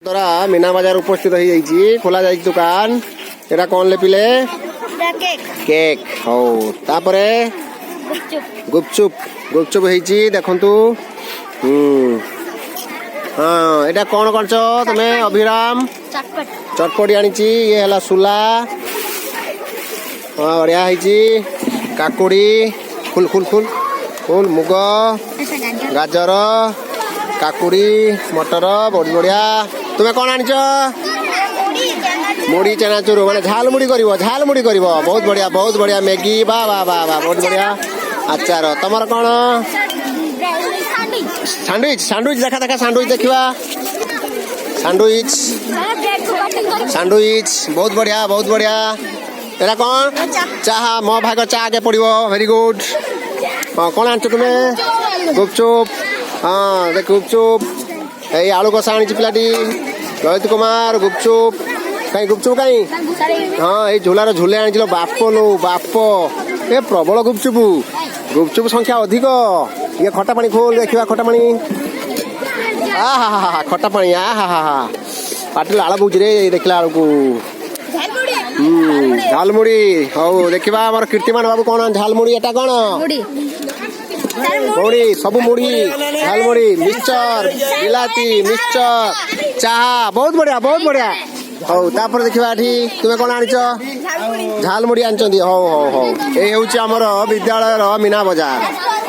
द्वारा मीना बाजार उपस्थित हो खोला जाए दुकान एटा कौन ले पिले केक हो तापरे गुपचुप गुपचुप होईची देखंतु हाँ एटा कौन करछ तमे अभिराम चटपटी आनीची ये हला सुला हाँ बढ़िया होईची काकुड़ी फुल फुल फुल फुल मुग गाजर काकुड़ी मटर बहुत बढ़िया तुम्हें कौन आनिच मुड़ी चनाचूर माने झाल मुड़ी करिवो बहुत बढ़िया मैगी वाह वाह वाह वाह बहुत बढ़िया आचार तमर कौन सैंडविच सैंडविच देखा देखा सैंडविच देखा सैंडविच सैंडविच बहुत बढ़िया एरा कौन चाहा मो भाग चा आगे पड़ो वेरी गुड हाँ कौन आनच तुम्हें गुपचुप हाँ देख गुपचुप ये आलू कषा आनी पिलाटी ललित कुमार गुपचुप कहीं गुपचुप कहीं हाँ ये झोलार झोले आनी बाप लो बाप ये प्रबल गुपचुप गुपचुप संख्या अधिक ये खटा पानी खोल देखा खटा पानी आहा खटा पानी आहा पाटी लाल बोझ रे देखला को झालमुड़ी हौ देखा आम कीर्तिमान बाबू कौन झालमुड़ी एटा कौन मुड़ी सब मुड़ी झालमुड़ी मिक्सचर बिलाती मिक्सचर चाहा बहुत बढ़िया हौ तापर देखा तुम्हें कौन आनिच झालमुड़ी आनिचंदी हौ हौ हौ ये हूँ आमर विद्यालय मीना बाजार।